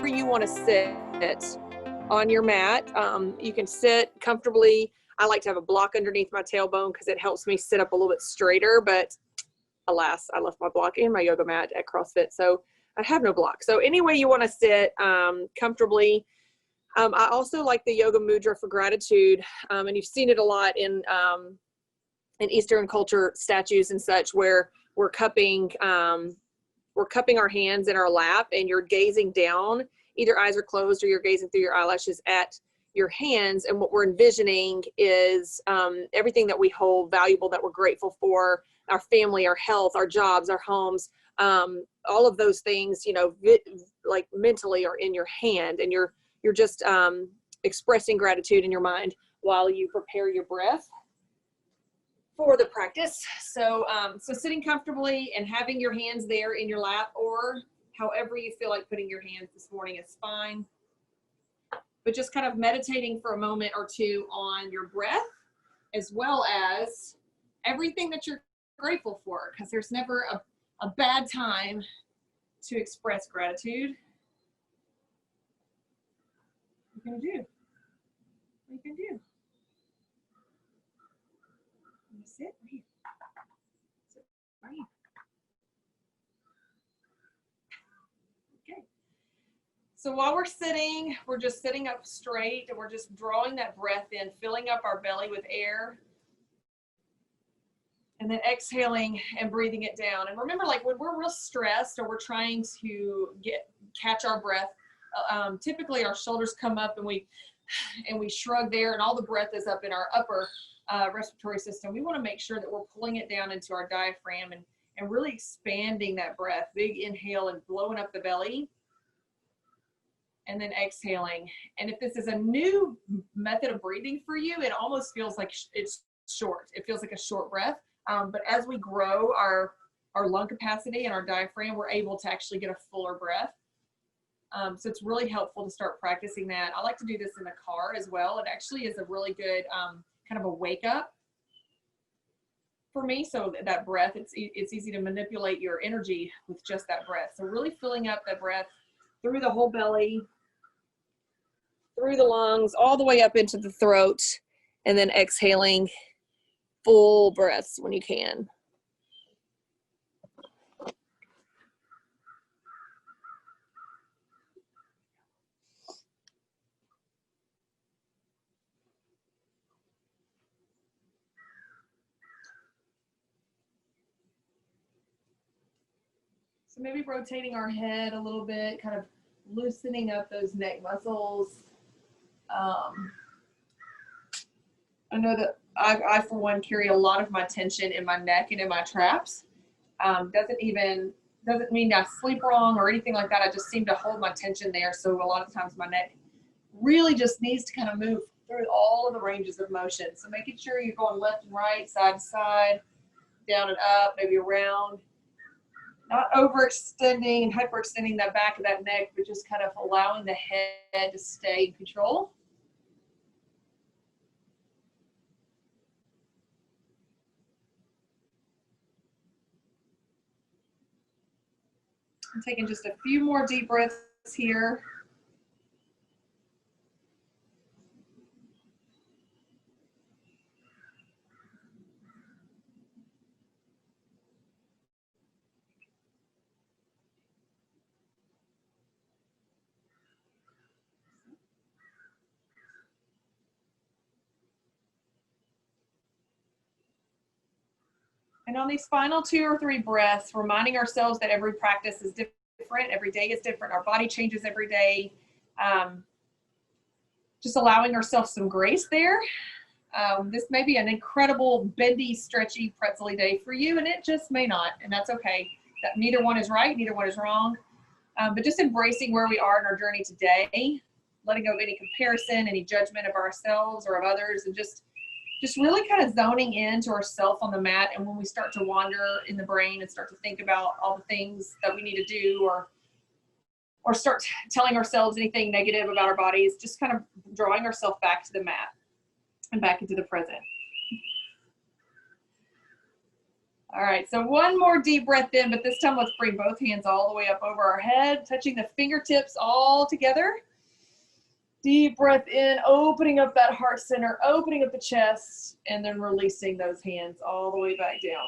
you want to sit on your mat. You can sit comfortably. I like to have a block underneath my tailbone because it helps me sit up a little bit straighter, but alas, I left my block and my yoga mat at CrossFit, so I have no block. So any way you want to sit comfortably. I also like the yoga mudra for gratitude, and you've seen it a lot in Eastern culture statues and such, where we're cupping our hands in our lap and you're gazing down. Either eyes are closed or you're gazing through your eyelashes at your hands, and what we're envisioning is everything that we hold valuable, that we're grateful for, our family, our health, our jobs, our homes, all of those things, you know, like mentally are in your hand, and you're just expressing gratitude in your mind while you prepare your breath for the practice. So so sitting comfortably and having your hands there in your lap, or however you feel like putting your hands this morning is fine. But just kind of meditating for a moment or two on your breath, as well as everything that you're grateful for, because there's never a bad time to express gratitude. What are you gonna do? What are you gonna do? Sit right here. Sit right here. Okay. So while we're sitting, we're just sitting up straight, and we're just drawing that breath in, filling up our belly with air, and then exhaling and breathing it down. And remember, like when we're real stressed or we're trying to catch our breath, typically our shoulders come up and we shrug there, and all the breath is up in our upper respiratory system. We want to make sure that we're pulling it down into our diaphragm and really expanding that breath. Big inhale and blowing up the belly, and then exhaling. And if this is a new method of breathing for you, it almost feels like it's short. It feels like a short breath. But as we grow our lung capacity and our diaphragm, we're able to actually get a fuller breath. So it's really helpful to start practicing that. I like to do this in the car as well. It actually is a really good kind of a wake up for me. So that breath, it's easy to manipulate your energy with just that breath. So really filling up that breath through the whole belly, through the lungs, all the way up into the throat, and then exhaling full breaths when you can. So maybe rotating our head a little bit, kind of loosening up those neck muscles. I know that I, for one, carry a lot of my tension in my neck and in my traps. Doesn't mean I sleep wrong or anything like that. I just seem to hold my tension there. So a lot of times my neck really just needs to kind of move through all of the ranges of motion. So making sure you're going left and right, side to side, down and up, maybe around. Not overextending and hyperextending that back of that neck, but just kind of allowing the head to stay in control. I'm taking just a few more deep breaths here. And on these final 2 or 3 breaths, reminding ourselves that every practice is different, every day is different, our body changes every day. Just allowing ourselves some grace there. This may be an incredible, bendy, stretchy, pretzel-y day for you, and it just may not, and that's okay. That neither one is right, neither one is wrong. But just embracing where we are in our journey today, letting go of any comparison, any judgment of ourselves or of others, and just really kind of zoning into ourselves on the mat. And when we start to wander in the brain and start to think about all the things that we need to do, or start telling ourselves anything negative about our bodies, just kind of drawing ourselves back to the mat and back into the present. All right, so one more deep breath in, but this time let's bring both hands all the way up over our head, touching the fingertips all together. Deep breath in, opening up that heart center, opening up the chest, and then releasing those hands all the way back down.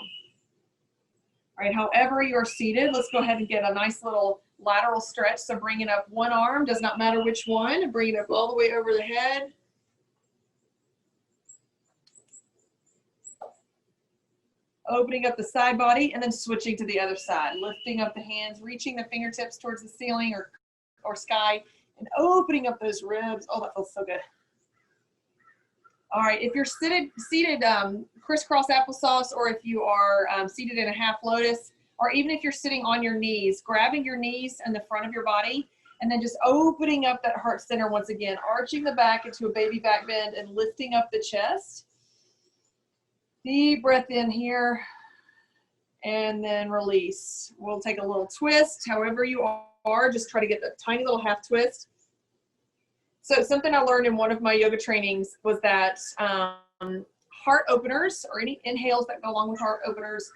All right, however you're seated, let's go ahead and get a nice little lateral stretch. So bringing up one arm, does not matter which one, and bring it up all the way over the head. Opening up the side body and then switching to the other side, lifting up the hands, reaching the fingertips towards the ceiling or sky, and opening up those ribs. Oh, that feels so good. All right, if you're seated crisscross applesauce, or if you are seated in a half lotus, or even if you're sitting on your knees, grabbing your knees and the front of your body, and then just opening up that heart center once again, arching the back into a baby back bend and lifting up the chest. Deep breath in here, and then release. We'll take a little twist, however you are, just try to get the tiny little half twist. So something I learned in one of my yoga trainings was that heart openers, or any inhales that go along with heart openers,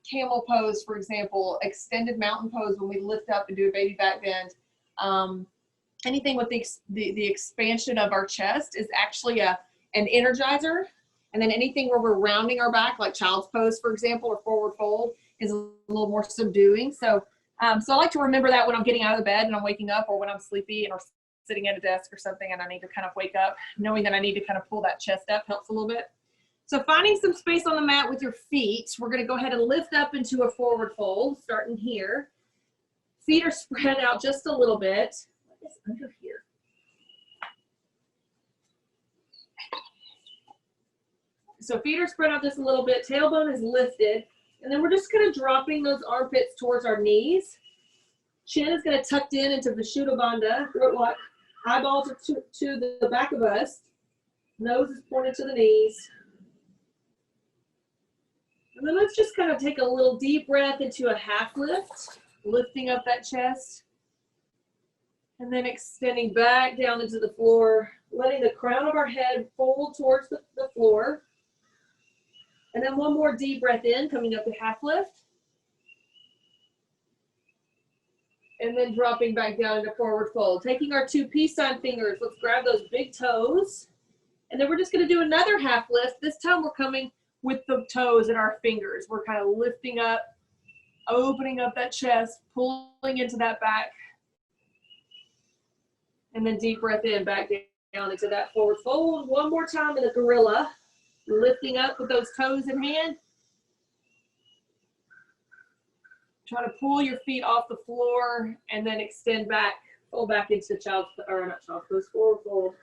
camel pose, for example, extended mountain pose when we lift up and do a baby back bend, anything with the expansion of our chest is actually an energizer. And then anything where we're rounding our back, like child's pose, for example, or forward fold, is a little more subduing. So I like to remember that when I'm getting out of the bed and I'm waking up, or when I'm sleepy and or sitting at a desk or something and I need to kind of wake up, knowing that I need to kind of pull that chest up helps a little bit. So finding some space on the mat with your feet, we're going to go ahead and lift up into a forward fold, starting here. Feet are spread out just a little bit. What is under here? So feet are spread out just a little bit, tailbone is lifted, and then we're just kind of dropping those armpits towards our knees. Chin is going to tuck in into Vishuddha Bandha, eyeballs are to the back of us, nose is pointed to the knees. And then let's just kind of take a little deep breath into a half lift, lifting up that chest, and then extending back down into the floor, letting the crown of our head fold towards the floor. And then one more deep breath in, coming up to half lift. And then dropping back down into forward fold. Taking our two peace sign fingers, let's grab those big toes. And then we're just gonna do another half lift. This time we're coming with the toes and our fingers. We're kind of lifting up, opening up that chest, pulling into that back. And then deep breath in, back down into that forward fold. One more time in the gorilla. Lifting up with those toes in hand. Try to pull your feet off the floor and then extend back, pull back into child's, or not child's pose, forward fold.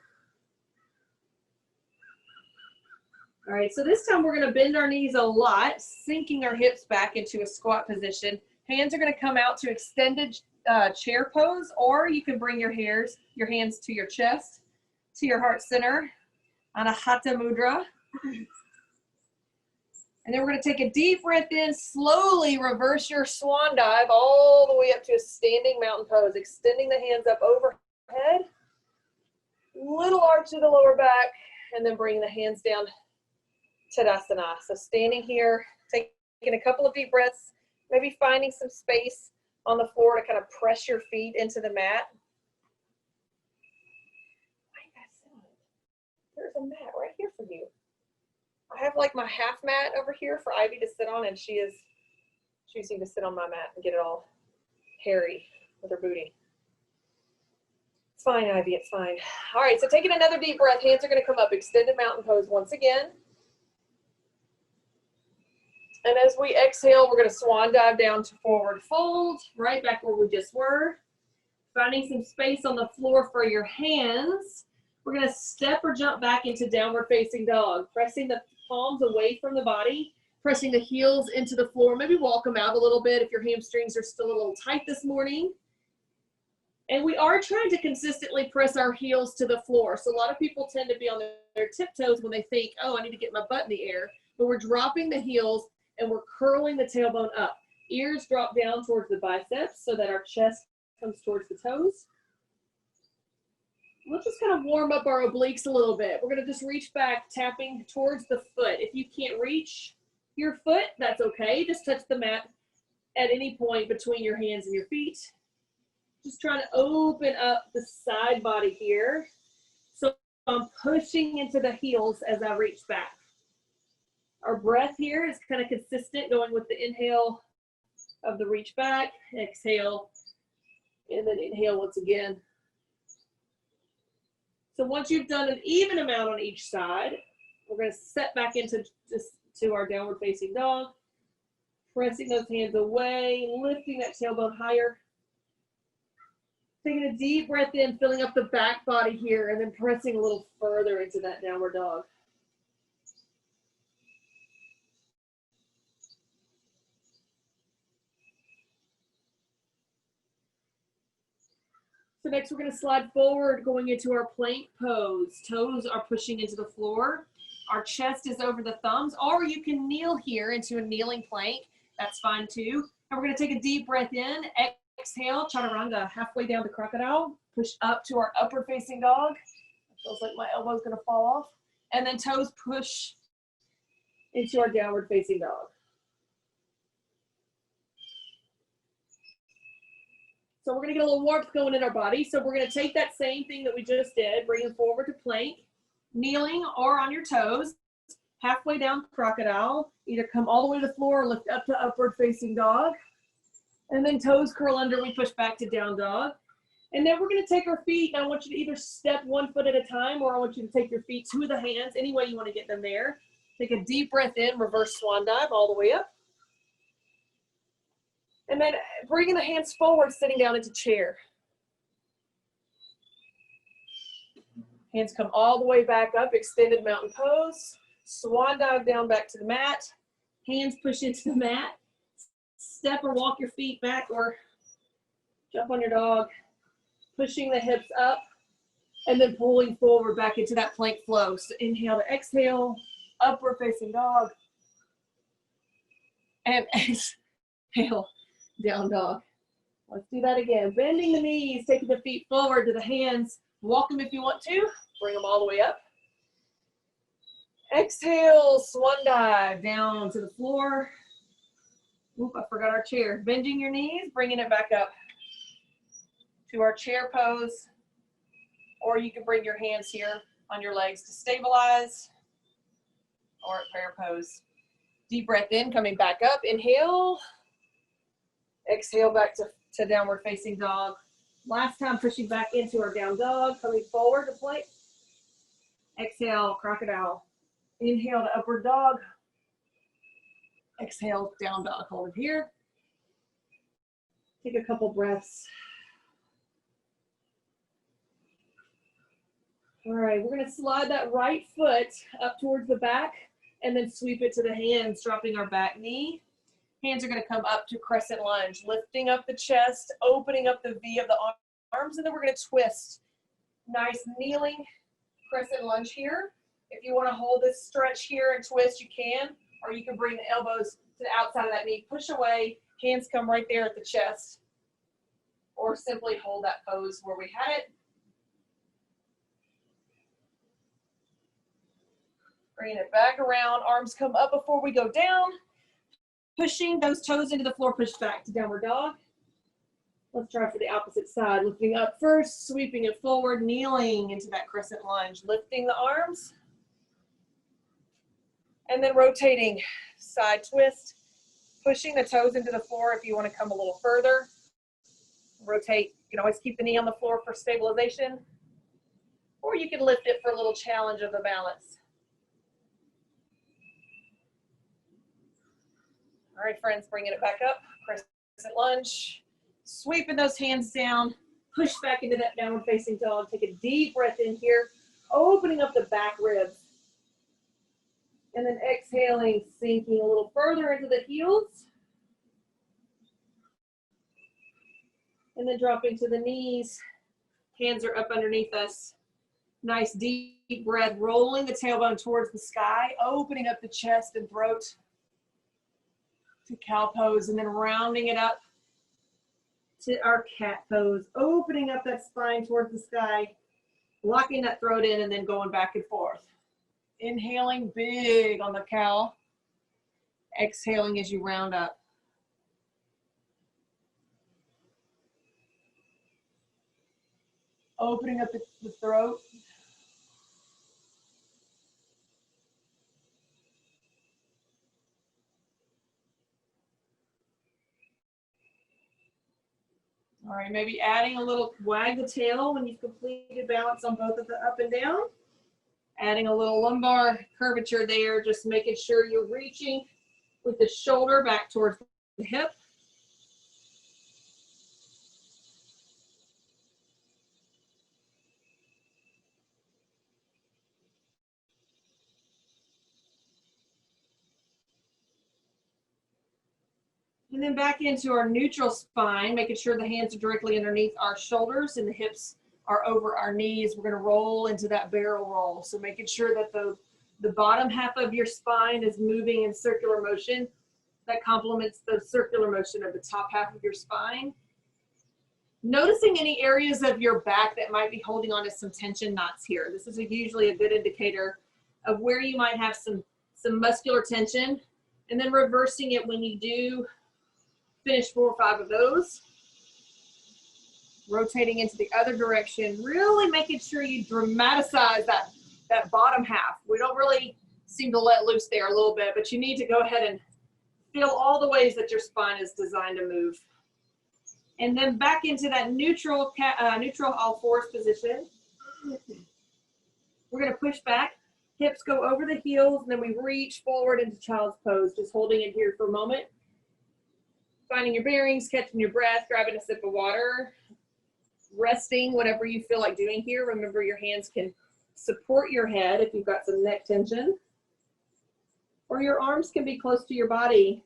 All right, so this time we're going to bend our knees a lot, sinking our hips back into a squat position. Hands are going to come out to extended chair pose, or you can bring your hands to your chest, to your heart center, Anahata Mudra. And then we're going to take a deep breath in, slowly reverse your swan dive all the way up to a standing mountain pose, extending the hands up overhead, little arch to the lower back, and then bringing the hands down, Tadasana. So standing here, taking a couple of deep breaths, maybe finding some space on the floor to kind of press your feet into the mat. There's a mat right here for you. I have like my half mat over here for Ivy to sit on, and she is choosing to sit on my mat and get it all hairy with her booty. It's fine, Ivy, it's fine. All right, so taking another deep breath, hands are gonna come up, extended mountain pose once again. And as we exhale, we're gonna swan dive down to forward fold, right back where we just were. Finding some space on the floor for your hands. We're gonna step or jump back into downward facing dog, pressing the palms away from the body, pressing the heels into the floor. Maybe walk them out a little bit if your hamstrings are still a little tight this morning. And we are trying to consistently press our heels to the floor. So a lot of people tend to be on their tiptoes when they think, oh, I need to get my butt in the air. But we're dropping the heels and we're curling the tailbone up. Ears drop down towards the biceps so that our chest comes towards the toes. Let's just kind of warm up our obliques a little bit. We're going to just reach back, tapping towards the foot. If you can't reach, your foot, that's okay. Just touch the mat at any point between your hands and your feet. Just trying to open up the side body here. So I'm pushing into the heels as I reach back. Our breath here is kind of consistent, going with the inhale of the reach back, exhale, and then inhale once again. So once you've done an even amount on each side, we're going to set back into to our downward facing dog, pressing those hands away, lifting that tailbone higher. Taking a deep breath in, filling up the back body here, and then pressing a little further into that downward dog. So next we're going to slide forward, going into our plank pose. Toes are pushing into the floor. Our chest is over the thumbs, or you can kneel here into a kneeling plank. That's fine too. And we're going to take a deep breath in. Exhale, chaturanga, halfway down to crocodile. Push up to our upward facing dog. It feels like my elbow's going to fall off. And then toes push into our downward facing dog. So we're going to get a little warmth going in our body. So we're going to take that same thing that we just did, bring it forward to plank, kneeling or on your toes, halfway down crocodile. Either come all the way to the floor or lift up to upward facing dog. And then toes curl under, we push back to down dog. And then we're going to take our feet, and I want you to either step one foot at a time, or I want you to take your feet to the hands, any way you want to get them there. Take a deep breath in, reverse swan dive all the way up. And then bringing the hands forward, sitting down into chair. Hands come all the way back up, extended mountain pose. Swan dive down back to the mat. Hands push into the mat. Step or walk your feet back or jump on your dog. Pushing the hips up and then pulling forward back into that plank flow. So inhale to exhale, upward facing dog. And exhale, down dog. Let's do that again. Bending the knees, taking the feet forward to the hands. Walk them if you want to. Bring them all the way up. Exhale, swan dive down to the floor. Oop, I forgot our chair. Bending your knees, bringing it back up to our chair pose. Or you can bring your hands here on your legs to stabilize. Or at prayer pose. Deep breath in, coming back up. Inhale. Exhale back to downward facing dog. Last time, pushing back into our down dog, coming forward to plank. Exhale, crocodile. Inhale to upward dog. Exhale, down dog. Hold it here. Take a couple breaths. All right, we're going to slide that right foot up towards the back and then sweep it to the hands, dropping our back knee. Hands are going to come up to crescent lunge, lifting up the chest, opening up the V of the arms, and then we're going to twist. Nice kneeling crescent lunge here. If you want to hold this stretch here and twist, you can, or you can bring the elbows to the outside of that knee, push away, hands come right there at the chest, or simply hold that pose where we had it. Bringing it back around, arms come up before we go down. Pushing those toes into the floor, push back to downward dog. Let's try for the opposite side. Lifting up first, sweeping it forward, kneeling into that crescent lunge, lifting the arms. And then rotating, side twist, pushing the toes into the floor if you want to come a little further. Rotate, you can always keep the knee on the floor for stabilization, or you can lift it for a little challenge of the balance. All right, friends, bringing it back up, crescent lunge, sweeping those hands down, push back into that downward facing dog. Take a deep breath in here, opening up the back ribs. And then exhaling, sinking a little further into the heels. And then dropping to the knees. Hands are up underneath us. Nice deep breath, rolling the tailbone towards the sky, opening up the chest and throat to cow pose, and then rounding it up to our cat pose, opening up that spine towards the sky, locking that throat in, and then going back and forth. Inhaling big on the cow, Exhaling as you round up. Opening up the throat. All right, maybe adding a little wag the tail when you've completed balance on both of the up and down. Adding a little lumbar curvature there, just making sure you're reaching with the shoulder back towards the hip. And then back into our neutral spine, making sure the hands are directly underneath our shoulders and the hips are over our knees. We're going to roll into that barrel roll. So making sure that the bottom half of your spine is moving in circular motion. That complements the circular motion of the top half of your spine. Noticing any areas of your back that might be holding on to some tension knots here. This is usually a good indicator of where you might have some muscular tension. And then reversing it when you do finish 4 or 5 of those. Rotating into the other direction, really making sure you dramatize that bottom half. We don't really seem to let loose there a little bit, but you need to go ahead and feel all the ways that your spine is designed to move. And then back into that neutral all fours position. We're going to push back, hips go over the heels, and then we reach forward into child's pose, just holding it here for a moment. Finding your bearings, catching your breath, grabbing a sip of water, resting, whatever you feel like doing here. Remember, your hands can support your head if you've got some neck tension, or your arms can be close to your body.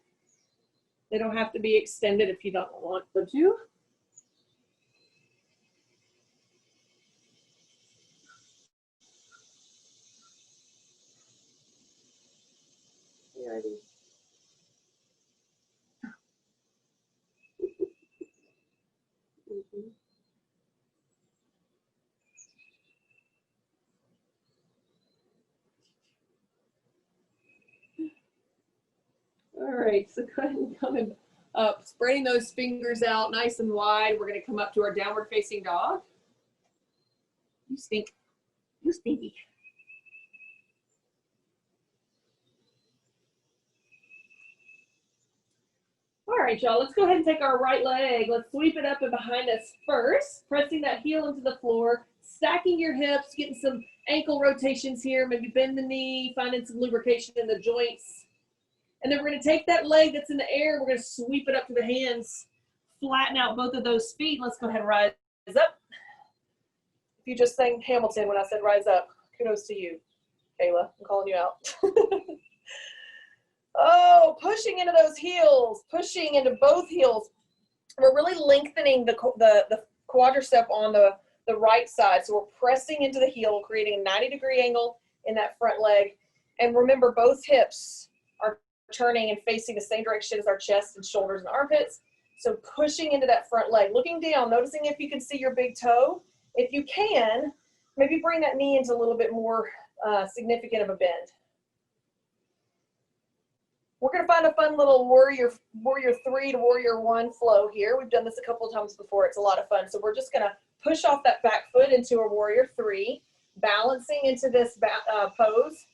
They don't have to be extended if you don't want them to. Alrighty. All right, so go ahead and come up, spreading those fingers out nice and wide. We're going to come up to our downward facing dog. You stink. You stinky. All right, y'all, let's go ahead and take our right leg. Let's sweep it up and behind us first, pressing that heel into the floor, stacking your hips, getting some ankle rotations here, maybe bend the knee, finding some lubrication in the joints. And then we're going to take that leg that's in the air, we're going to sweep it up to the hands, flatten out both of those feet. Let's go ahead and rise up. If you just sang Hamilton when I said rise up, kudos to you, Kayla. I'm calling you out. Oh, pushing into those heels, pushing into both heels. We're really lengthening the quadricep on the right side. So we're pressing into the heel, creating a 90-degree angle in that front leg. And remember, both hips are turning and facing the same direction as our chest and shoulders and armpits. So pushing into that front leg, looking down, noticing if you can see your big toe. If you can, maybe bring that knee into a little bit more significant of a bend. We're going to find a fun little warrior 3 to warrior 1 flow here. We've done this a couple of times before. It's a lot of fun. So we're just going to push off that back foot into a warrior 3, balancing into this pose.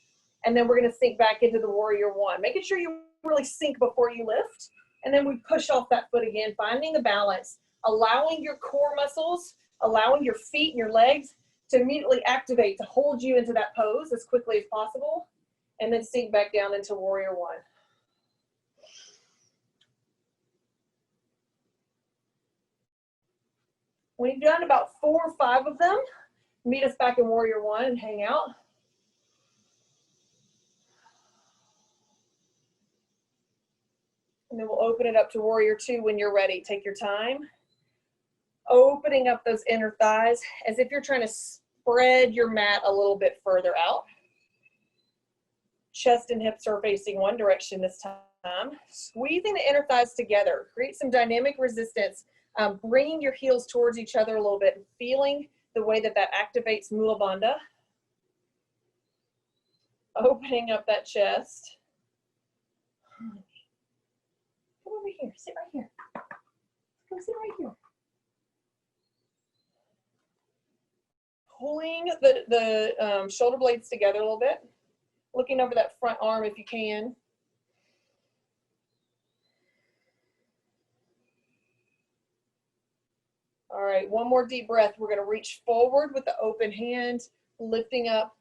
And then we're going to sink back into the warrior 1, making sure you really sink before you lift. And then we push off that foot again, finding the balance, allowing your core muscles, allowing your feet and your legs to immediately activate to hold you into that pose as quickly as possible. And then sink back down into warrior 1. When you've done about 4 or 5 of them, meet us back in warrior 1 and hang out. And then we'll open it up to warrior 2 when you're ready. Take your time. Opening up those inner thighs as if you're trying to spread your mat a little bit further out. Chest and hips are facing one direction this time. Squeezing the inner thighs together. Create some dynamic resistance. Bringing your heels towards each other a little bit and feeling the way that activates Mula Bandha. Opening up that chest. over here. Sit right here. Come sit right here. Pulling the shoulder blades together a little bit. Looking over that front arm if you can. All right, one more deep breath. We're gonna reach forward with the open hand, lifting up,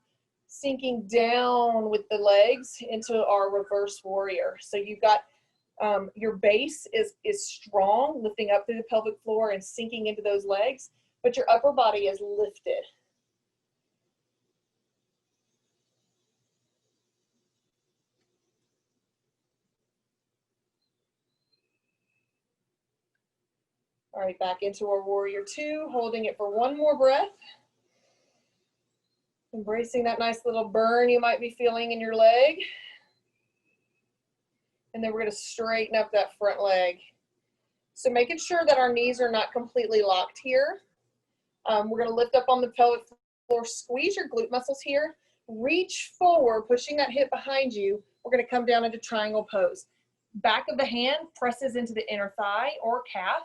sinking down with the legs into our reverse warrior. So you've got your base is strong, lifting up through the pelvic floor and sinking into those legs, but your upper body is lifted. All right, back into our warrior two, holding it for one more breath. Embracing that nice little burn you might be feeling in your leg. And then we're gonna straighten up that front leg. So making sure that our knees are not completely locked here. We're gonna lift up on the pelvic floor, squeeze your glute muscles here, reach forward, pushing that hip behind you. We're gonna come down into triangle pose. Back of the hand presses into the inner thigh or calf,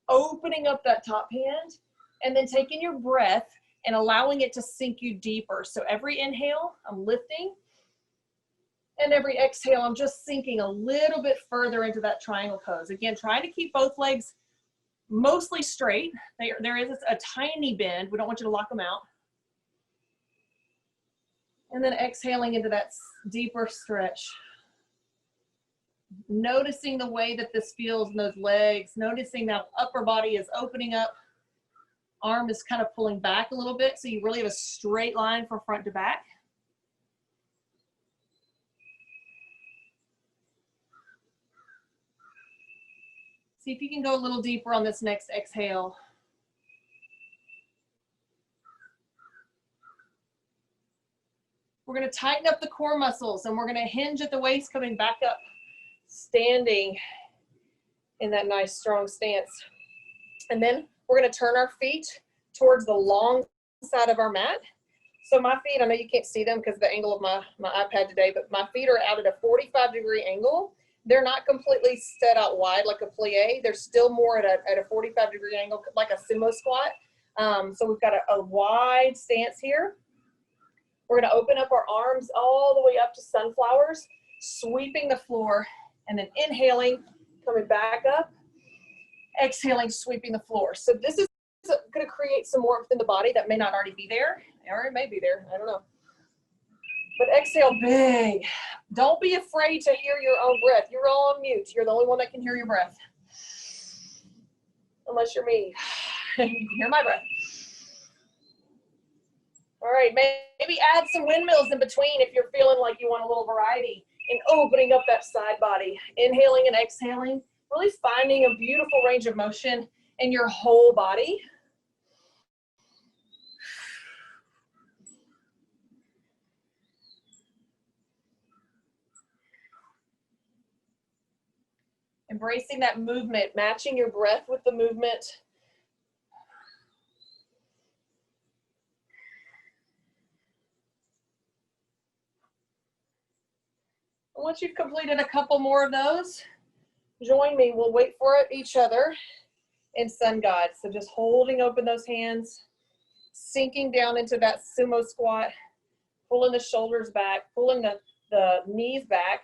opening up that top hand, and then taking your breath and allowing it to sink you deeper. So every inhale, I'm lifting, and every exhale, I'm just sinking a little bit further into that triangle pose. Again, trying to keep both legs mostly straight. There is a tiny bend. We don't want you to lock them out. And then exhaling into that deeper stretch. Noticing the way that this feels in those legs, noticing that upper body is opening up, arm is kind of pulling back a little bit, so you really have a straight line from front to back. See if you can go a little deeper on this next exhale. We're going to tighten up the core muscles and we're going to hinge at the waist, coming back up, standing in that nice strong stance. And then we're going to turn our feet towards the long side of our mat. So my feet, I know you can't see them because of the angle of my iPad today, but my feet are out at a 45-degree angle. They're not completely set out wide like a plie. They're still more at a 45-degree angle, like a sumo squat. So we've got a wide stance here. We're going to open up our arms all the way up to sunflowers, sweeping the floor, and then inhaling, coming back up, exhaling, sweeping the floor. So this is going to create some warmth in the body that may not already be there, or it may be there, I don't know. But exhale big. Don't be afraid to hear your own breath. You're all on mute. You're the only one that can hear your breath. Unless you're me. You can hear my breath. All right, maybe add some windmills in between if you're feeling like you want a little variety. And opening up that side body. Inhaling and exhaling. Really finding a beautiful range of motion in your whole body. Embracing that movement, matching your breath with the movement. Once you've completed a couple more of those, join me. We'll wait for each other in Sun God. So just holding open those hands, sinking down into that sumo squat, pulling the shoulders back, pulling the knees back.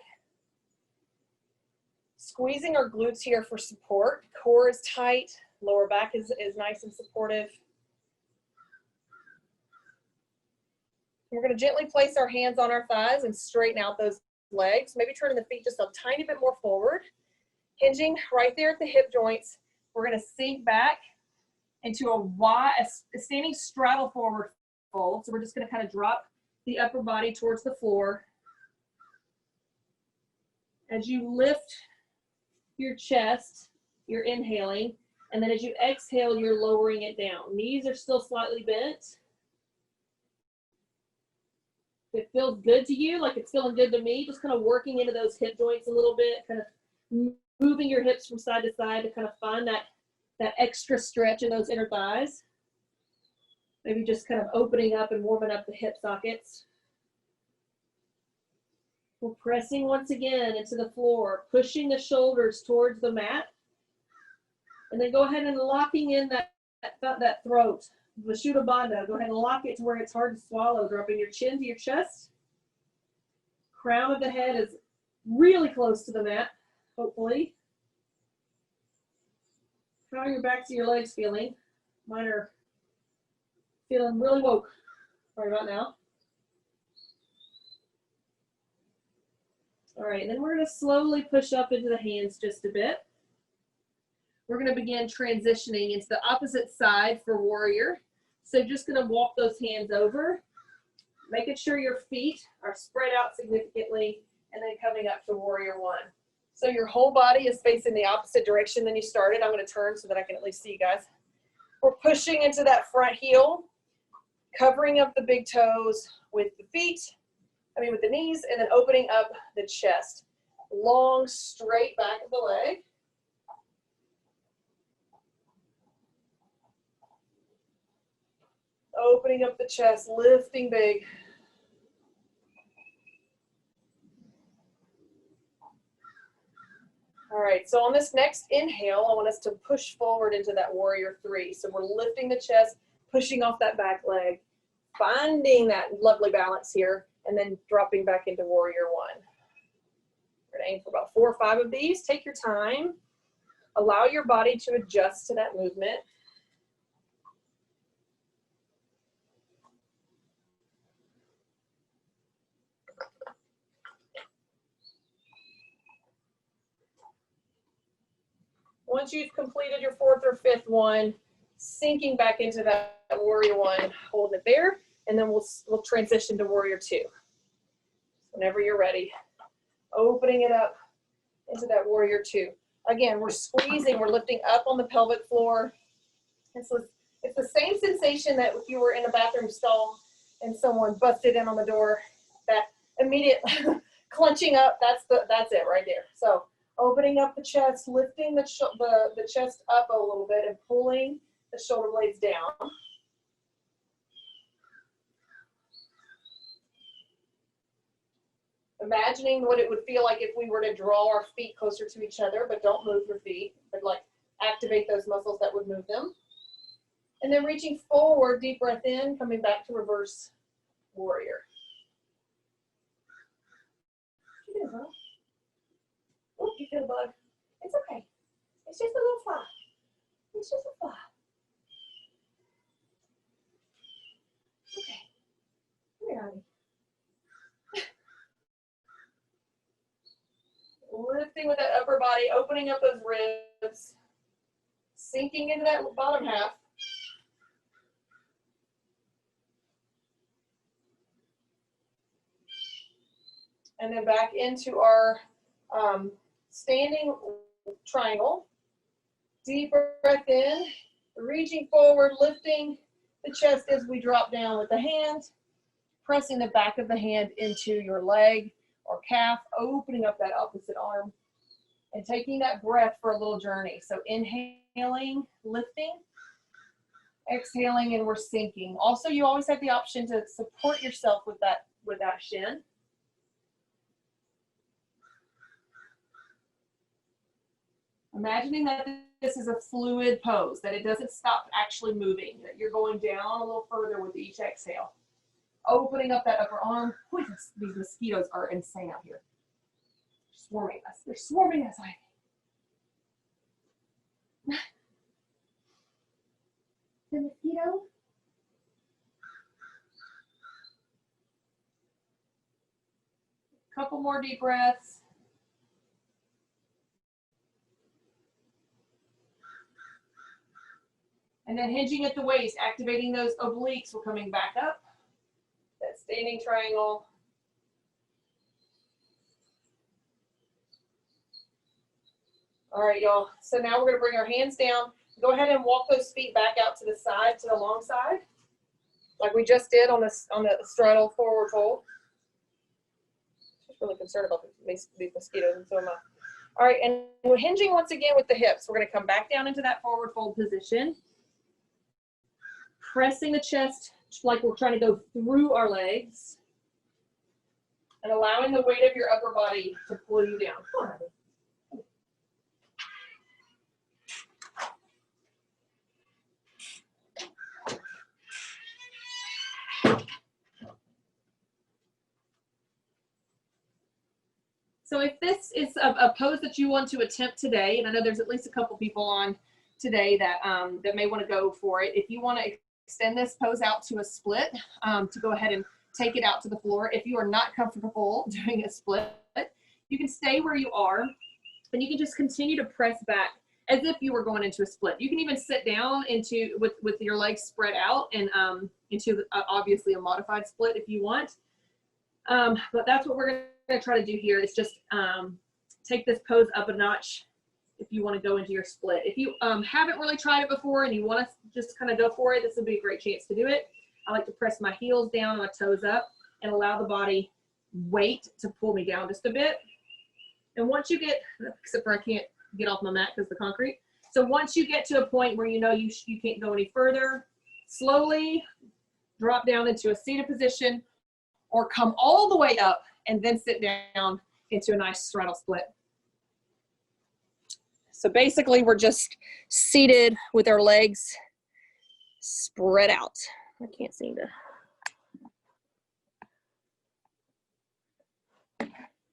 Squeezing our glutes here for support. Core is tight. Lower back is nice and supportive. We're going to gently place our hands on our thighs and straighten out those legs. Maybe turning the feet just a tiny bit more forward. Hinging right there at the hip joints. We're going to sink back into a standing straddle forward fold. So we're just going to kind of drop the upper body towards the floor. As you lift your chest, you're inhaling, and then as you exhale, you're lowering it down. Knees are still slightly bent. If it feels good to you, like it's feeling good to me, just kind of working into those hip joints a little bit, kind of moving your hips from side to side to kind of find that extra stretch in those inner thighs. Maybe just kind of opening up and warming up the hip sockets. We're pressing once again into the floor, pushing the shoulders towards the mat. And then go ahead and locking in that throat. Vishuddha Bandha. Go ahead and lock it to where it's hard to swallow. Dropping your chin to your chest. Crown of the head is really close to the mat, hopefully. How are your backs of your legs feeling? Mine are feeling really woke right about now. All right, and then we're going to slowly push up into the hands just a bit. We're going to begin transitioning into the opposite side for warrior. So just going to walk those hands over, making sure your feet are spread out significantly, and then coming up to warrior one. So your whole body is facing the opposite direction than you started. I'm going to turn so that I can at least see you guys. We're pushing into that front heel, covering up the big toes with the feet, with the knees, and then opening up the chest. Long, straight back of the leg. Opening up the chest, lifting big. All right, so on this next inhale, I want us to push forward into that warrior three. So we're lifting the chest, pushing off that back leg, finding that lovely balance here, and then dropping back into warrior one. We're gonna aim for about 4 or 5 of these. Take your time. Allow your body to adjust to that movement. Once you've completed your 4th or 5th one, sinking back into that warrior one, holding it there, and then we'll transition to warrior two. Whenever you're ready, opening it up into that warrior two. Again, we're squeezing, we're lifting up on the pelvic floor. And so it's the same sensation that if you were in a bathroom stall and someone busted in on the door, that immediate clenching up, that's it right there. So opening up the chest, lifting the chest up a little bit and pulling the shoulder blades down. Imagining what it would feel like if we were to draw our feet closer to each other, but don't move your feet, but like activate those muscles that would move them. And then reaching forward, deep breath in, coming back to reverse warrior. You do, huh? Oh, you feel the bug. It's okay. It's just a little fly. It's just a fly. Okay. Come here, honey. Lifting with that upper body, opening up those ribs, sinking into that bottom half. And then back into our standing triangle. Deep breath in, reaching forward, lifting the chest as we drop down with the hand, pressing the back of the hand into your leg or calf, opening up that opposite arm, and taking that breath for a little journey. So inhaling, lifting, exhaling, and we're sinking. Also, you always have the option to support yourself with that shin. Imagining that this is a fluid pose, that it doesn't stop actually moving, that you're going down a little further with each exhale. Opening up that upper arm. Boy, these mosquitoes are insane out here. Swarming us. They're swarming us. The mosquito. Couple more deep breaths. And then hinging at the waist, activating those obliques. We're coming back up. That standing triangle. All right, y'all. So now we're going to bring our hands down. Go ahead and walk those feet back out to the side, to the long side, like we just did on the straddle forward fold. I'm really concerned about these mosquitoes, and so am I. All right, and we're hinging once again with the hips. We're going to come back down into that forward fold position. Pressing the chest like we're trying to go through our legs. and allowing the weight of your upper body to pull you down. Come on, honey. So if this is a pose that you want to attempt today, and I know there's at least a couple people on today that that may want to go for it. If you want to extend this pose out to a split, to go ahead and take it out to the floor. If you are not comfortable doing a split, you can stay where you are, and you can just continue to press back as if you were going into a split. You can even sit down into with your legs spread out and into obviously a modified split if you want. But that's what we're going to try to do here is just take this pose up a notch if you want to go into your split. If you haven't really tried it before and you want to just kind of go for it, this would be a great chance to do it. I like to press my heels down and my toes up and allow the body weight to pull me down just a bit. And once you get, except for I can't get off my mat because of the concrete. So once you get to a point where you know you can't go any further, slowly drop down into a seated position or come all the way up and then sit down into a nice straddle split. So basically we're just seated with our legs spread out. I can't seem to.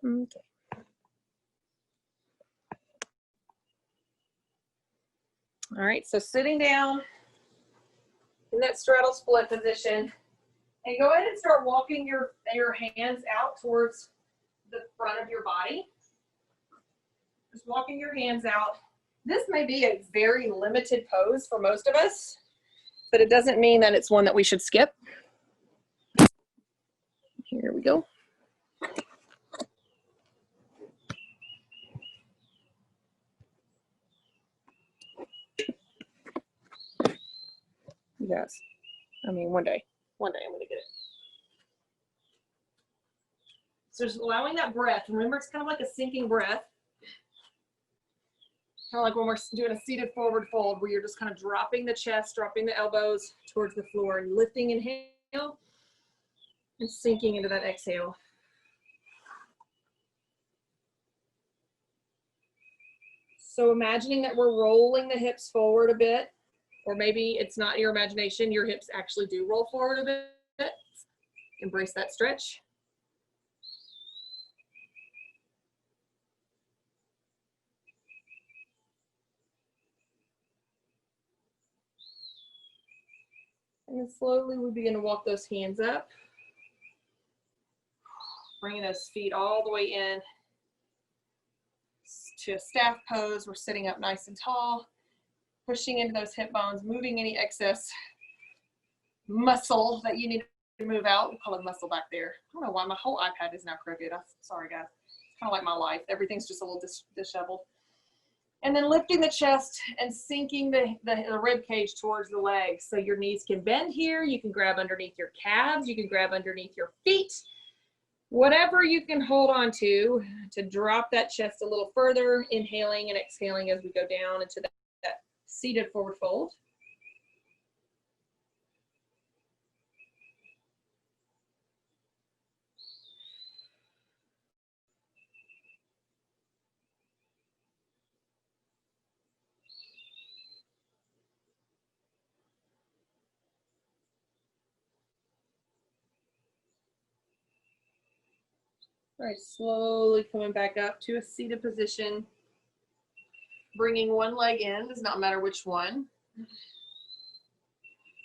Okay. All right, so sitting down in that straddle split position, and go ahead and start walking your hands out towards the front of your body. Just walking your hands out. This may be a very limited pose for most of us, but it doesn't mean that it's one that we should skip. Here we go. Yes, I mean, one day I'm gonna get it. So just allowing that breath. Remember, it's kind of like a sinking breath. Kind of like when we're doing a seated forward fold where you're just kind of dropping the chest, dropping the elbows towards the floor and lifting, inhale, and sinking into that exhale. So imagining that we're rolling the hips forward a bit, or maybe it's not your imagination, your hips actually do roll forward a bit. Embrace that stretch. And then slowly we begin to walk those hands up. Bringing those feet all the way in to a staff pose. We're sitting up nice and tall, pushing into those hip bones, moving any excess muscle that you need to move out. We call it muscle back there. I don't know why my whole iPad is now crooked. I'm sorry, guys. It's kind of like my life. Everything's just a little disheveled. And then lifting the chest and sinking the rib cage towards the legs. So your knees can bend here. You can grab underneath your calves. You can grab underneath your feet. Whatever you can hold on to drop that chest a little further, inhaling and exhaling as we go down into that seated forward fold. All right, slowly coming back up to a seated position. Bringing one leg in, does not matter which one.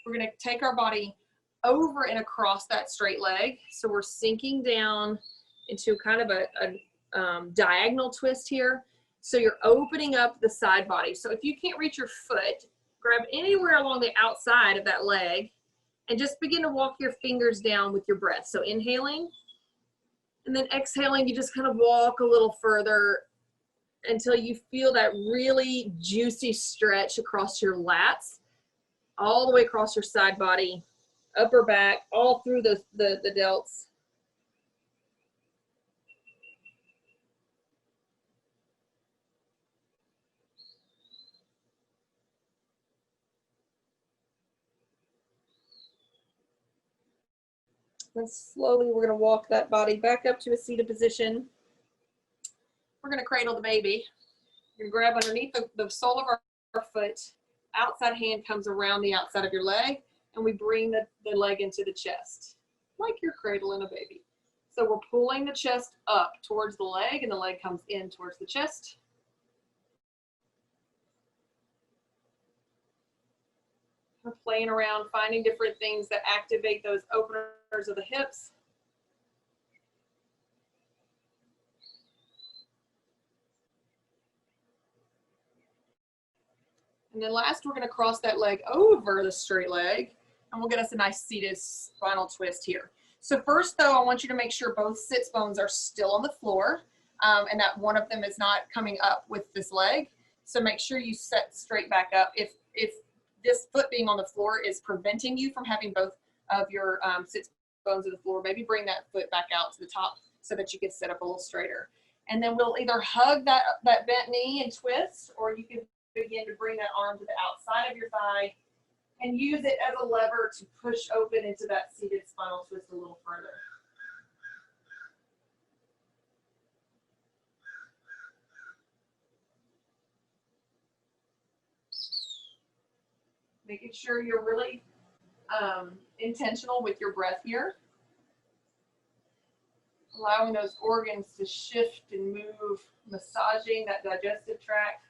We're gonna take our body over and across that straight leg. So we're sinking down into kind of a diagonal twist here. So you're opening up the side body. So if you can't reach your foot, grab anywhere along the outside of that leg and just begin to walk your fingers down with your breath. So inhaling, and then exhaling, you just kind of walk a little further until you feel that really juicy stretch across your lats, all the way across your side body, upper back, all through the delts. And slowly we're going to walk that body back up to a seated position. We're going to cradle the baby. You're going to grab underneath the sole of our foot. Outside hand comes around the outside of your leg, and we bring the leg into the chest, like you're cradling a baby. So we're pulling the chest up towards the leg, and the leg comes in towards the chest. We're playing around, finding different things that activate those openers of the hips. And then last, we're going to cross that leg over the straight leg, and we'll get us a nice seated spinal twist here. So first, though, I want you to make sure both sits bones are still on the floor, and that one of them is not coming up with this leg. So make sure you set straight back up. If this foot being on the floor is preventing you from having both of your sits bones on the floor, maybe bring that foot back out to the top so that you can sit up a little straighter. And then we'll either hug that bent knee and twist, or you can begin to bring that arm to the outside of your thigh and use it as a lever to push open into that seated spinal twist a little further. Making sure you're really intentional with your breath here. Allowing those organs to shift and move, massaging that digestive tract.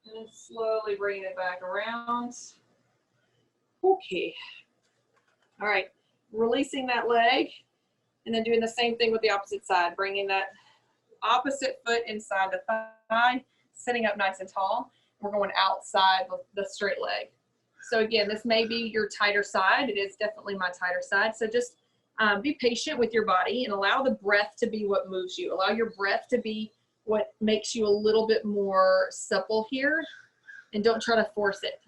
And then slowly bringing it back around. Okay. All right. Releasing that leg, and then doing the same thing with the opposite side. Bringing that opposite foot inside the thigh, sitting up nice and tall. We're going outside the straight leg. So again, this may be your tighter side. It is definitely my tighter side. So just be patient with your body and allow the breath to be what moves you. Allow your breath to be what makes you a little bit more supple here, and don't try to force it.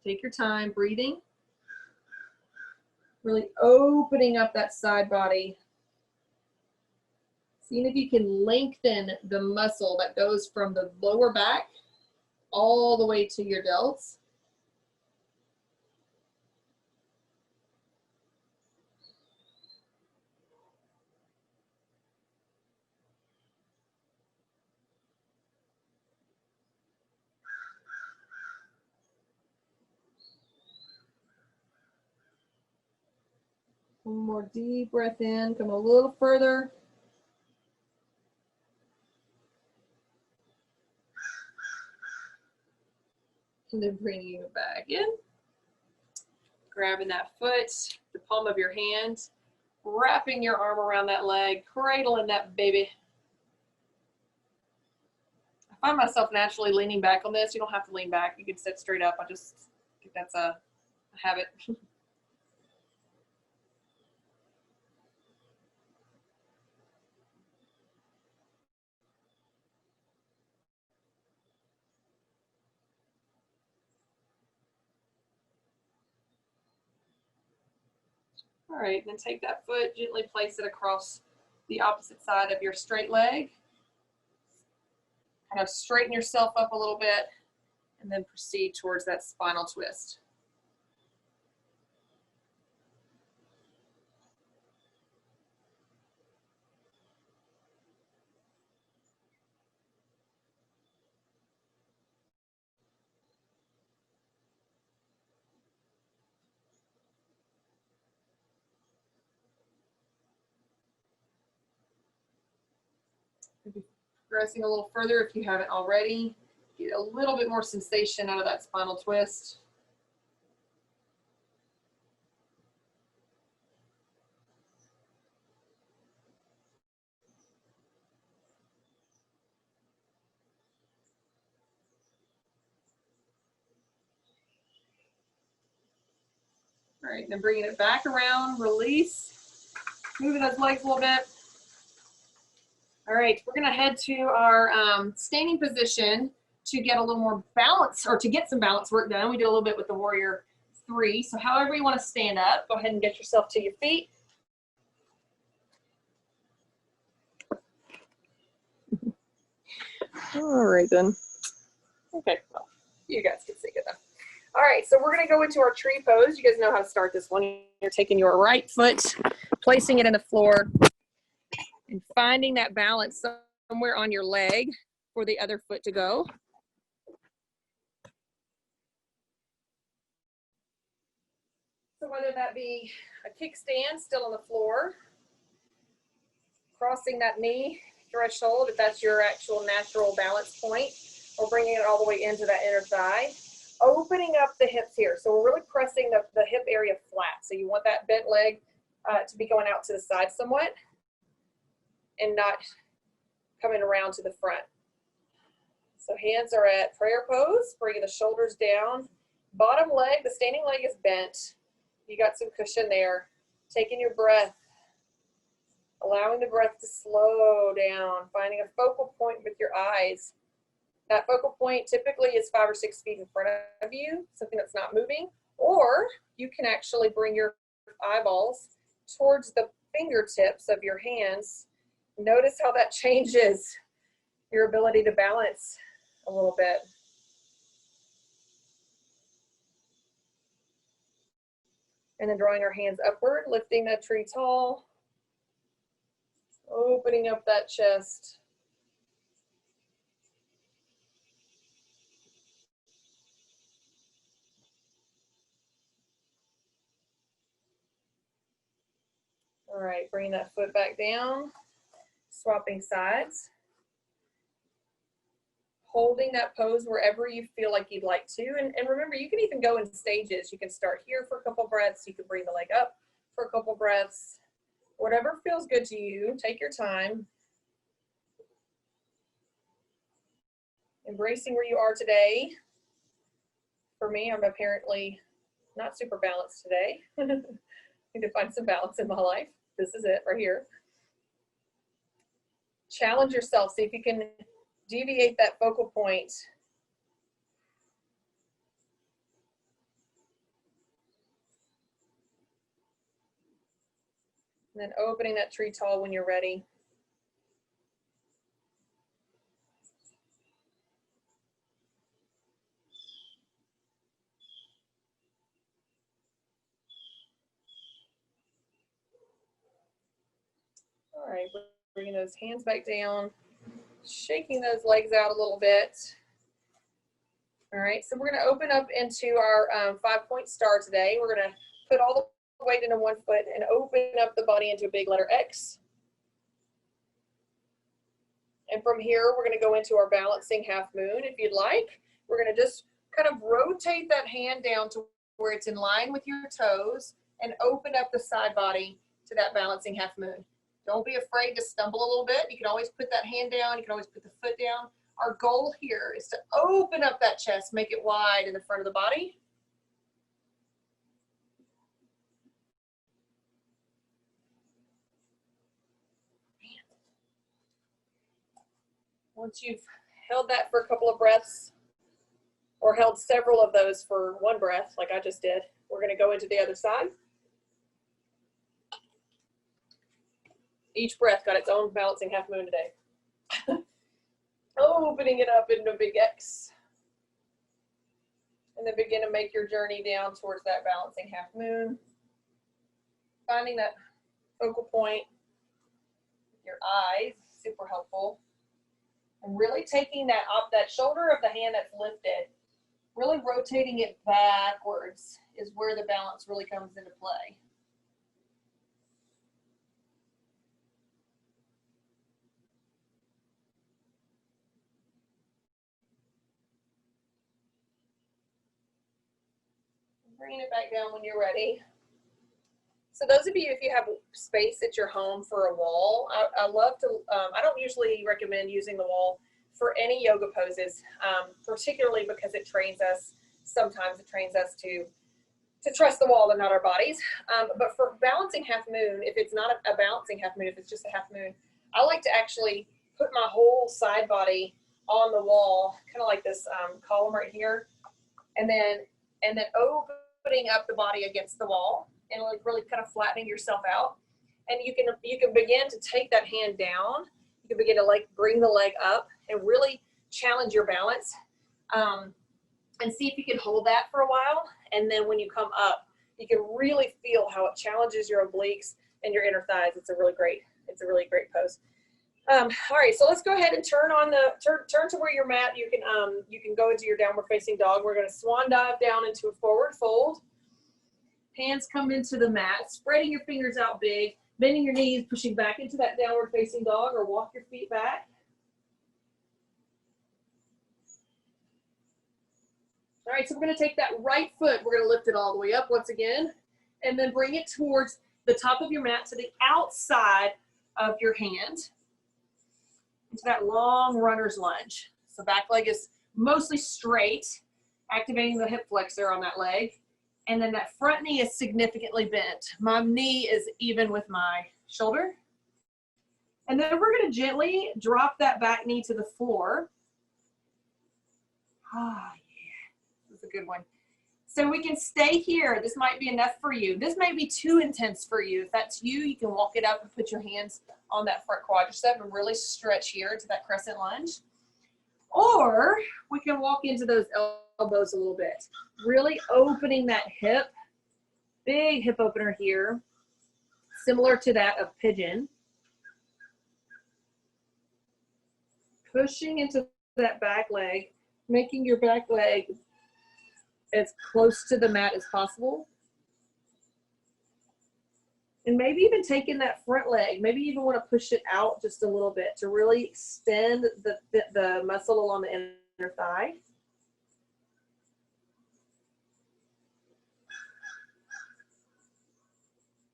Take your time breathing, really opening up that side body. Seeing if you can lengthen the muscle that goes from the lower back all the way to your delts. One more deep breath in, come a little further. And then bringing it back in. Grabbing that foot, the palm of your hand, wrapping your arm around that leg, cradling that baby. I find myself naturally leaning back on this. You don't have to lean back. You can sit straight up. I just think that's a habit. All right, then take that foot, gently place it across the opposite side of your straight leg. Kind of straighten yourself up a little bit, and then proceed towards that spinal twist. Maybe progressing a little further if you haven't already. Get a little bit more sensation out of that spinal twist. All right, then bringing it back around, release, moving those legs a little bit. All right, we're gonna head to our standing position to get a little more balance, or to get some balance work done. We did a little bit with the Warrior 3. So however you wanna stand up, go ahead and get yourself to your feet. All right then. Okay, well, you guys can see it though. All right, so we're gonna go into our tree pose. You guys know how to start this one. You're taking your right foot, placing it in the floor, and finding that balance somewhere on your leg for the other foot to go. So whether that be a kickstand still on the floor, crossing that knee threshold if that's your actual natural balance point, or bringing it all the way into that inner thigh. Opening up the hips here. So we're really pressing the hip area flat. So you want that bent leg to be going out to the side somewhat and not coming around to the front. So hands are at prayer pose, bringing the shoulders down. Bottom leg, the standing leg is bent. You got some cushion there. Taking your breath, allowing the breath to slow down, finding a focal point with your eyes. That focal point typically is 5 or 6 feet in front of you, something that's not moving, or you can actually bring your eyeballs towards the fingertips of your hands. Notice how that changes your ability to balance a little bit. And then drawing our hands upward, lifting that tree tall, opening up that chest. All right, bring that foot back down, swapping sides. Holding that pose wherever you feel like you'd like to. And remember, you can even go in stages. You can start here for a couple breaths. You can bring the leg up for a couple breaths. Whatever feels good to you, take your time. Embracing where you are today. For me, I'm apparently not super balanced today. Need to find some balance in my life. This is it right here. Challenge yourself. See if you can deviate that focal point. And then opening that tree tall when you're ready. All right, bringing those hands back down, shaking those legs out a little bit. All right, so we're going to open up into our 5-point star today. We're going to put all the weight into one foot and open up the body into a big letter X. And from here, we're going to go into our balancing half moon. If you'd like, we're going to just kind of rotate that hand down to where it's in line with your toes and open up the side body to that balancing half moon. Don't be afraid to stumble a little bit. You can always put that hand down. You can always put the foot down. Our goal here is to open up that chest, make it wide in the front of the body. Once you've held that for a couple of breaths, or held several of those for one breath, like I just did, we're going to go into the other side. Each breath got its own balancing half moon today. Opening it up into a big X. And then begin to make your journey down towards that balancing half moon. Finding that focal point with your eyes, super helpful. And really taking that up, that shoulder of the hand that's lifted, really rotating it backwards is where the balance really comes into play. Bringing it back down when you're ready. So those of you, if you have space at your home for a wall, I love to, I don't usually recommend using the wall for any yoga poses, particularly because it trains us, sometimes it trains us to trust the wall and not our bodies. But for balancing half moon, if it's not a balancing half moon, if it's just a half moon, I like to actually put my whole side body on the wall, kind of like this column right here, and then opening up the body against the wall and like really kind of flattening yourself out. And you can begin to take that hand down. You can begin to like bring the leg up and really challenge your balance. And see if you can hold that for a while. And then when you come up, you can really feel how it challenges your obliques and your inner thighs. It's a really great pose. All right, so let's go ahead and turn to where you're at. You can go into your downward facing dog. We're going to swan dive down into a forward fold. Hands come into the mat, spreading your fingers out big, bending your knees, pushing back into that downward facing dog, or walk your feet back. All right, so we're going to take that right foot. We're going to lift it all the way up once again, and then bring it towards the top of your mat to the outside of your hand into that long runner's lunge. So back leg is mostly straight, activating the hip flexor on that leg. And then that front knee is significantly bent. My knee is even with my shoulder. And then we're going to gently drop that back knee to the floor. Ah, yeah, this is a good one. So we can stay here. This might be enough for you. This may be too intense for you. If that's you, you can walk it up and put your hands on that front quadricep and really stretch here into that crescent lunge. Or we can walk into those elbows a little bit, really opening that hip, big hip opener here, similar to that of pigeon. Pushing into that back leg, making your back leg as close to the mat as possible. And maybe even taking that front leg, maybe you even want to push it out just a little bit to really extend the muscle along the inner thigh.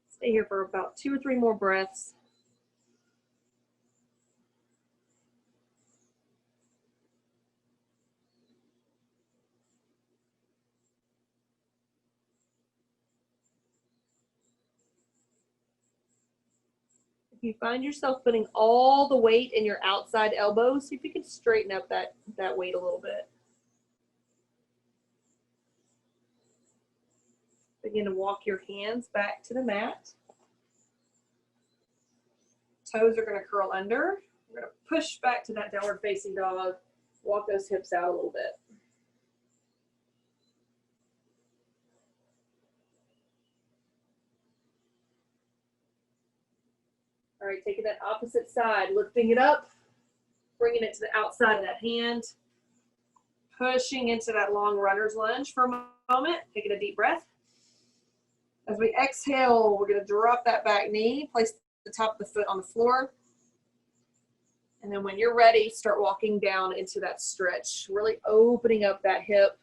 Stay here for about 2 or 3 more breaths. If you find yourself putting all the weight in your outside elbows, see if you can straighten up that weight a little bit. Begin to walk your hands back to the mat. Toes are going to curl under. We're going to push back to that downward facing dog. Walk those hips out a little bit. All right, taking that opposite side, lifting it up, bringing it to the outside of that hand, pushing into that long runner's lunge for a moment, taking a deep breath. As we exhale, we're going to drop that back knee, place the top of the foot on the floor. And then when you're ready, start walking down into that stretch, really opening up that hip.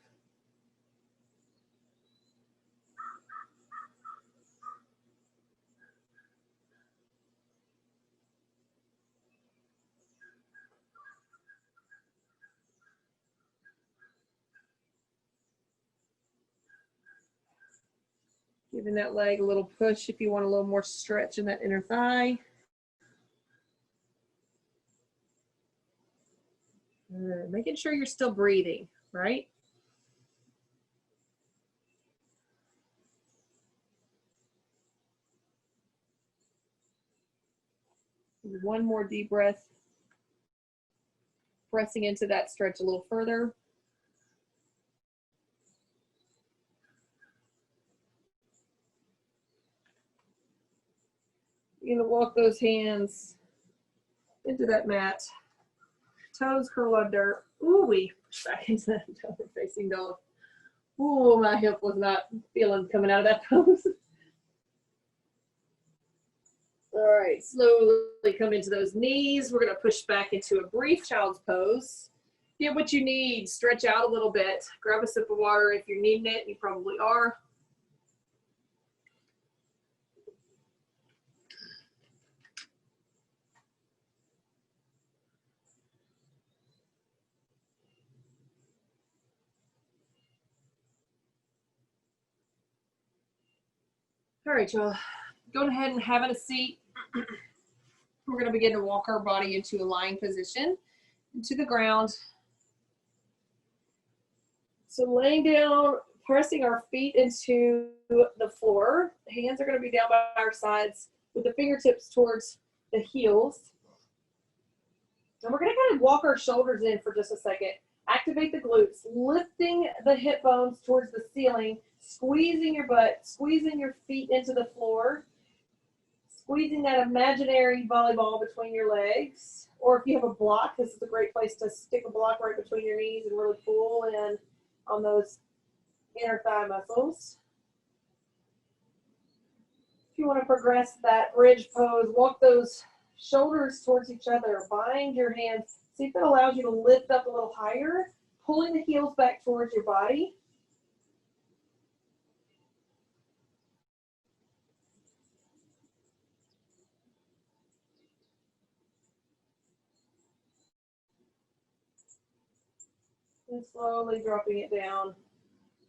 Giving that leg a little push if you want a little more stretch in that inner thigh. Making sure you're still breathing, right? One more deep breath. Pressing into that stretch a little further. You're gonna walk those hands into that mat. Toes curl under. Ooh, we push back into that downward facing dog. Ooh, my hip was not feeling coming out of that pose. All right, slowly come into those knees. We're gonna push back into a brief child's pose. Get what you need, stretch out a little bit. Grab a sip of water if you're needing it, you probably are. All right, y'all, go ahead and have a seat. We're gonna begin to walk our body into a lying position, into the ground. So laying down, pressing our feet into the floor. Hands are gonna be down by our sides with the fingertips towards the heels. And we're gonna kind of walk our shoulders in for just a second. Activate the glutes, lifting the hip bones towards the ceiling, squeezing your butt, squeezing your feet into the floor, squeezing that imaginary volleyball between your legs. Or if you have a block, this is a great place to stick a block right between your knees and really pull in on those inner thigh muscles. If you want to progress that bridge pose, walk those shoulders towards each other, bind your hands. See if it allows you to lift up a little higher, pulling the heels back towards your body. And slowly dropping it down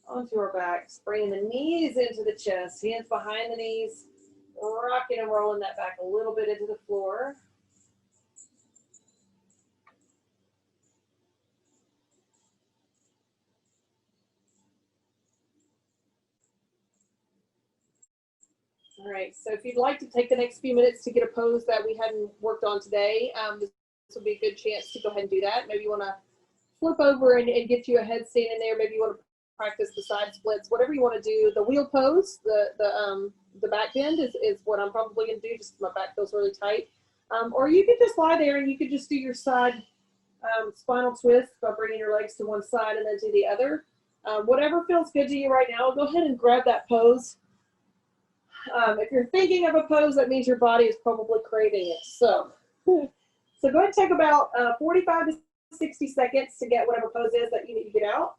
onto our backs, bringing the knees into the chest, hands behind the knees, rocking and rolling that back a little bit into the floor. All right, so if you'd like to take the next few minutes to get a pose that we hadn't worked on today, this will be a good chance to go ahead and do that. Maybe you want to flip over and get you a headstand in there. Maybe you want to practice the side splits, whatever you want to do. The wheel pose, the back bend is what I'm probably going to do, just my back feels really tight. Or you could just lie there and you could just do your side spinal twist by bringing your legs to one side and then to the other. Whatever feels good to you right now, go ahead and grab that pose. If you're thinking of a pose, that means your body is probably craving it. So go ahead and take about 45 to 60 seconds to get whatever pose is that you need to get out.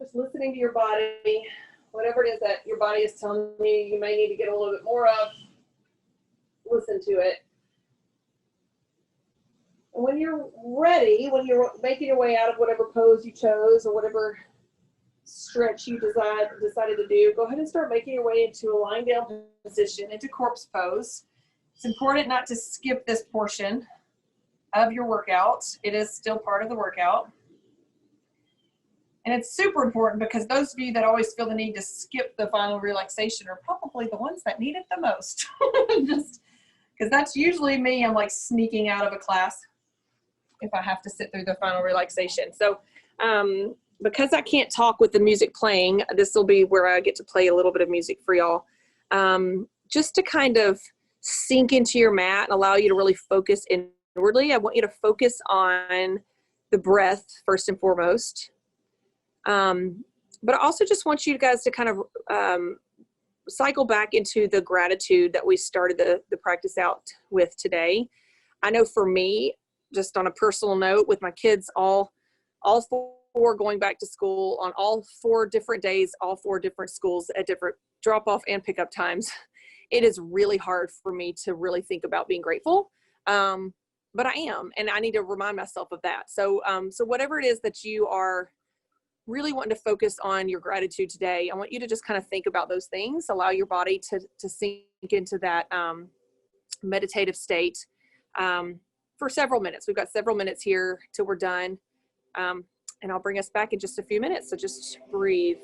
Just listening to your body, whatever it is that your body is telling you you may need to get a little bit more of, listen to it. And when you're ready, when you're making your way out of whatever pose you chose or whatever stretch you decided to do, go ahead and start making your way into a lying down position, into corpse pose. It's important not to skip this portion of your workout. It is still part of the workout. And it's super important because those of you that always feel the need to skip the final relaxation are probably the ones that need it the most. Just because that's usually me. I'm like sneaking out of a class if I have to sit through the final relaxation. So because I can't talk with the music playing, this will be where I get to play a little bit of music for y'all. Just to kind of sink into your mat and allow you to really focus inwardly. I want you to focus on the breath first and foremost. But I also just want you guys to kind of cycle back into the gratitude that we started the practice out with today. I know for me, just on a personal note, with my kids all four going back to school on all 4 different days, all 4 different schools at different drop-off and pickup times, it is really hard for me to really think about being grateful. But I am, and I need to remind myself of that. So whatever it is that you are really wanting to focus on your gratitude today, I want you to just kind of think about those things, allow your body to sink into that meditative state for several minutes. We've got several minutes here till we're done. And I'll bring us back in just a few minutes. So just breathe.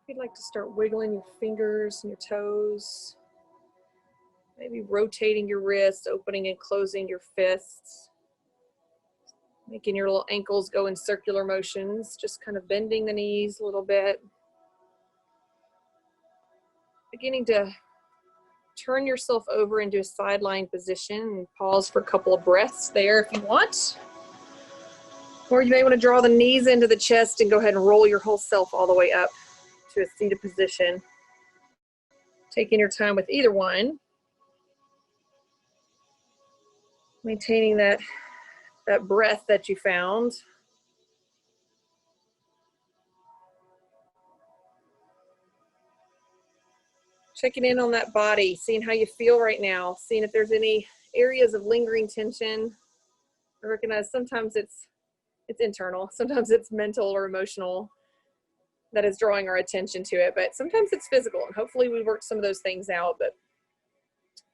If you'd like to start wiggling your fingers and your toes, maybe rotating your wrists, opening and closing your fists, making your little ankles go in circular motions, just kind of bending the knees a little bit. Beginning to turn yourself over into a sideline position and pause for a couple of breaths there if you want. Or you may want to draw the knees into the chest and go ahead and roll your whole self all the way up to a seated position. Taking your time with either one. Maintaining that breath that you found. Checking in on that body, seeing how you feel right now, seeing if there's any areas of lingering tension. I recognize sometimes it's internal, sometimes it's mental or emotional that is drawing our attention to it, but sometimes it's physical, and hopefully we worked some of those things out. But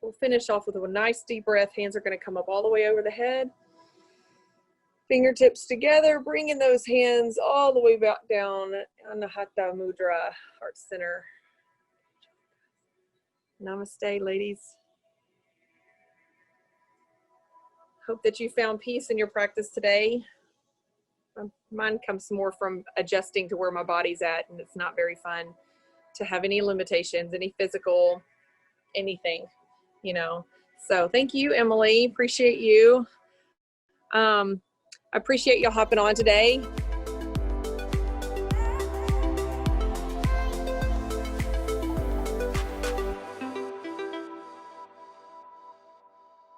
we'll finish off with a nice deep breath. Hands are going to come up all the way over the head. Fingertips together, bringing those hands all the way back down, Anahata Mudra, heart center. Namaste, ladies. Hope that you found peace in your practice today. Mine comes more from adjusting to where my body's at, and it's not very fun to have any limitations, any physical, anything, you know. So thank you, Emily. Appreciate you. I appreciate y'all hopping on today.